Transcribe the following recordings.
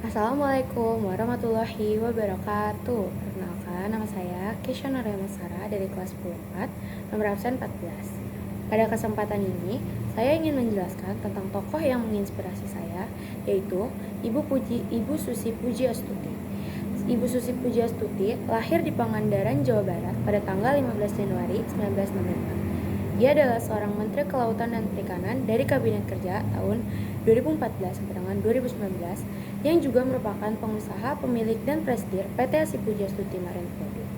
Assalamualaikum warahmatullahi wabarakatuh. Perkenalkan, nama saya Kesha Nuraya Masara dari kelas 10 nomor absen 14. Pada kesempatan ini, saya ingin menjelaskan tentang tokoh yang menginspirasi saya, yaitu Ibu Susi Pujiastuti. Ibu Susi Pujiastuti lahir di Pangandaran, Jawa Barat pada tanggal 15 Januari 1965. Dia adalah seorang Menteri Kelautan dan Perikanan dari Kabinet Kerja tahun 2014 sampai dengan 2019 yang juga merupakan pengusaha, pemilik, dan presidir PT Asi Pujiastuti Marine Product,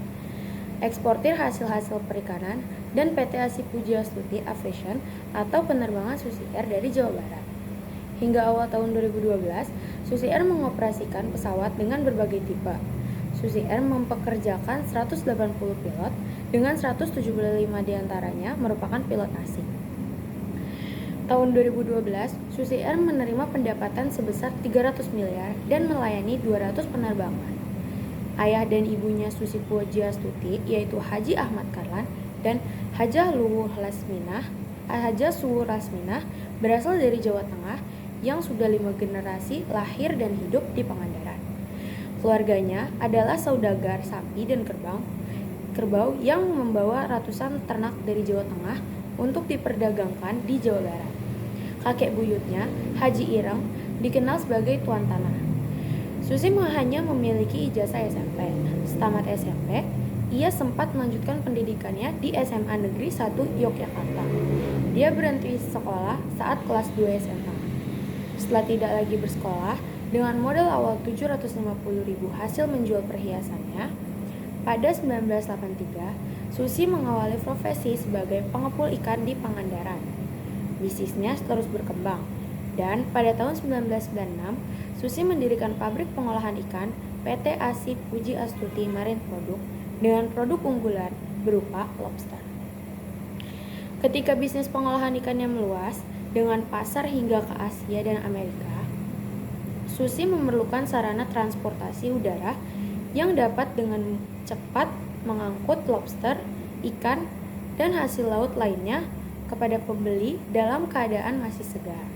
eksportir hasil-hasil perikanan, dan PT Asi Pujiastuti Aviation atau penerbangan Susi Air dari Jawa Barat. Hingga awal tahun 2012, Susi Air mengoperasikan pesawat dengan berbagai tipe. Susi Air mempekerjakan 180 pilot, dengan 175 diantaranya merupakan pilot asing. Tahun 2012, Susi Air menerima pendapatan sebesar 300 miliar dan melayani 200 penerbangan. Ayah dan ibunya Susi Pujiastuti yaitu Haji Ahmad Karlan dan Hajah Suwur Lasminah berasal dari Jawa Tengah yang sudah 5 generasi lahir dan hidup di Pangandaran. Keluarganya adalah saudagar sapi dan kerbau yang membawa ratusan ternak dari Jawa Tengah untuk diperdagangkan di Jawa Barat. Kakek buyutnya, Haji Ireng, dikenal sebagai tuan tanah. Susi hanya memiliki ijazah SMP. Setamat SMP, ia sempat melanjutkan pendidikannya di SMA Negeri 1 Yogyakarta. Dia berhenti sekolah saat kelas 2 SMA. Setelah tidak lagi bersekolah, dengan modal awal 750.000 hasil menjual perhiasannya, pada 1983, Susi mengawali profesi sebagai pengepul ikan di Pangandaran. Bisnisnya terus berkembang, dan pada tahun 1996, Susi mendirikan pabrik pengolahan ikan PT Asi Pujiastuti Marine Product dengan produk unggulan berupa lobster. Ketika bisnis pengolahan ikannya meluas dengan pasar hingga ke Asia dan Amerika, Susi memerlukan sarana transportasi udara yang dapat dengan cepat mengangkut lobster, ikan, dan hasil laut lainnya kepada pembeli dalam keadaan masih segar.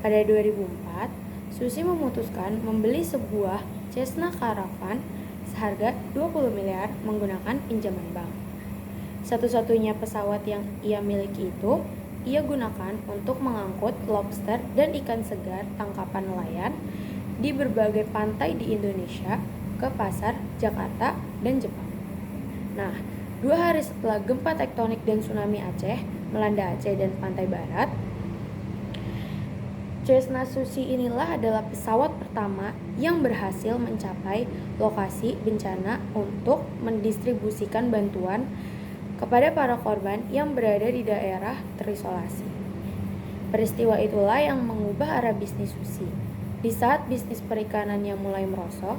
Pada 2004, Susi memutuskan membeli sebuah Cessna Caravan seharga 20 miliar menggunakan pinjaman bank. Satu-satunya pesawat yang ia miliki itu ia gunakan untuk mengangkut lobster dan ikan segar tangkapan nelayan di berbagai pantai di Indonesia ke pasar Jakarta dan Jepang. Nah, 2 hari setelah gempa tektonik dan tsunami Aceh melanda Aceh dan pantai barat, Cessna Susi inilah adalah pesawat pertama yang berhasil mencapai lokasi bencana untuk mendistribusikan bantuan kepada para korban yang berada di daerah terisolasi. Peristiwa itulah yang mengubah arah bisnis Susi. Di saat bisnis perikanannya mulai merosot,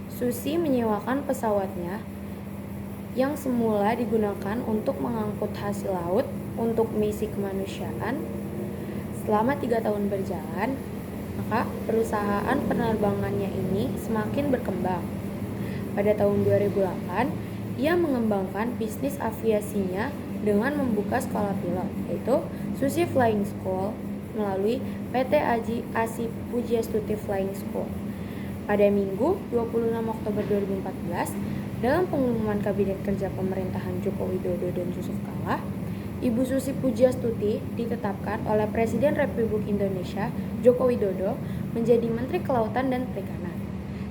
Susi menyewakan pesawatnya yang semula digunakan untuk mengangkut hasil laut untuk misi kemanusiaan. Selama 3 tahun berjalan, maka perusahaan penerbangannya ini semakin berkembang. Pada tahun 2008, ia mengembangkan bisnis aviasinya dengan membuka sekolah pilot, yaitu Susi Flying School melalui PT Asi Pujiastuti Flying School. Pada Minggu 26 Oktober 2014, dalam pengumuman Kabinet Kerja Pemerintahan Joko Widodo dan Yusuf Kala, Ibu Susi Pujiastuti ditetapkan oleh Presiden Republik Indonesia Joko Widodo menjadi Menteri Kelautan dan Perikanan.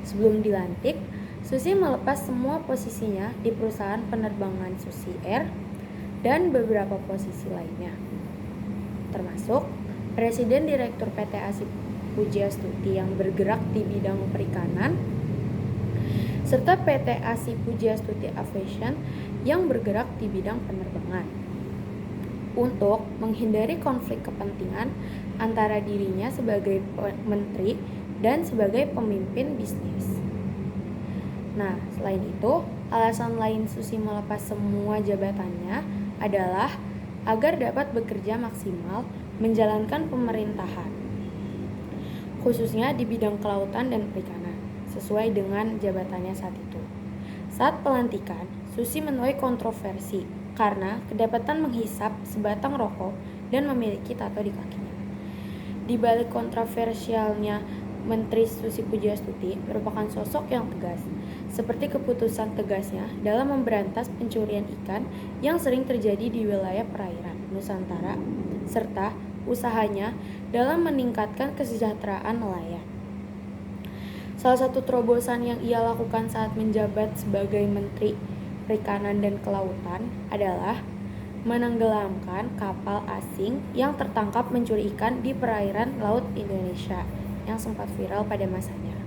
Sebelum dilantik, Susi melepas semua posisinya di perusahaan penerbangan Susi Air dan beberapa posisi lainnya, termasuk Presiden Direktur PT Asi Pujiastuti yang bergerak di bidang perikanan, serta PT Asi Pujiastuti Aviation yang bergerak di bidang penerbangan. Untuk menghindari konflik kepentingan antara dirinya sebagai menteri dan sebagai pemimpin bisnis. Nah, selain itu, alasan lain Susi melepas semua jabatannya adalah agar dapat bekerja maksimal menjalankan pemerintahan, khususnya di bidang kelautan dan perikanan, sesuai dengan jabatannya saat itu. Saat pelantikan, Susi menuai kontroversi karena kedapatan menghisap sebatang rokok dan memiliki tato di kakinya. Di balik kontroversialnya Menteri Susi Pujiastuti merupakan sosok yang tegas, seperti keputusan tegasnya dalam memberantas pencurian ikan yang sering terjadi di wilayah perairan Nusantara, serta usahanya dalam meningkatkan kesejahteraan nelayan. Salah satu terobosan yang ia lakukan saat menjabat sebagai Menteri Perikanan dan Kelautan adalah menenggelamkan kapal asing yang tertangkap mencuri ikan di perairan Laut Indonesia yang sempat viral pada masanya.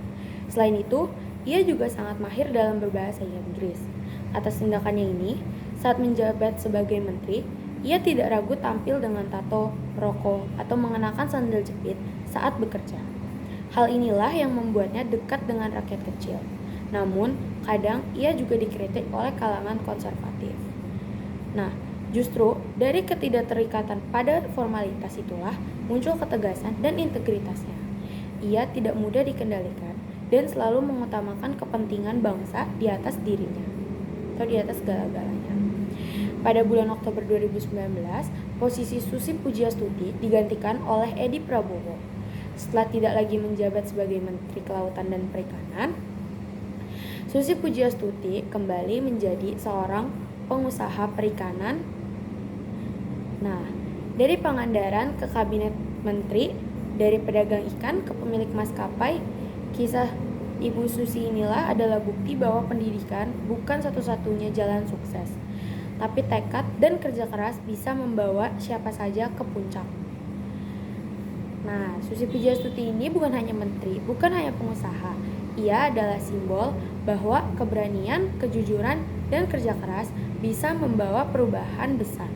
Selain itu, ia juga sangat mahir dalam berbahasa Inggris. Atas tindakannya ini, saat menjabat sebagai menteri, ia tidak ragu tampil dengan tato, merokok, atau mengenakan sandal jepit saat bekerja. Hal inilah yang membuatnya dekat dengan rakyat kecil. Namun, kadang ia juga dikritik oleh kalangan konservatif. Nah, justru dari ketidakterikatan pada formalitas itulah muncul ketegasan dan integritasnya. Ia tidak mudah dikendalikan dan selalu mengutamakan kepentingan bangsa di atas dirinya atau di atas segala-galanya. Pada bulan Oktober 2019, posisi Susi Pujiastuti digantikan oleh Edi Prabowo. Setelah tidak lagi menjabat sebagai Menteri Kelautan dan Perikanan, Susi Pujiastuti kembali menjadi seorang pengusaha perikanan. Nah, dari Pangandaran ke Kabinet Menteri, dari pedagang ikan ke pemilik maskapai, kisah Ibu Susi inilah adalah bukti bahwa pendidikan bukan satu-satunya jalan sukses, tapi tekad dan kerja keras bisa membawa siapa saja ke puncak. Nah, Susi Pujiastuti ini bukan hanya menteri, bukan hanya pengusaha. Ia adalah simbol bahwa keberanian, kejujuran, dan kerja keras bisa membawa perubahan besar.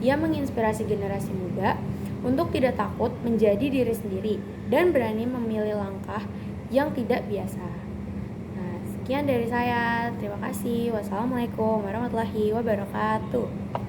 Ia menginspirasi generasi muda untuk tidak takut menjadi diri sendiri dan berani memilih langkah yang tidak biasa. Nah, sekian dari saya. Terima kasih. Wassalamualaikum warahmatullahi wabarakatuh.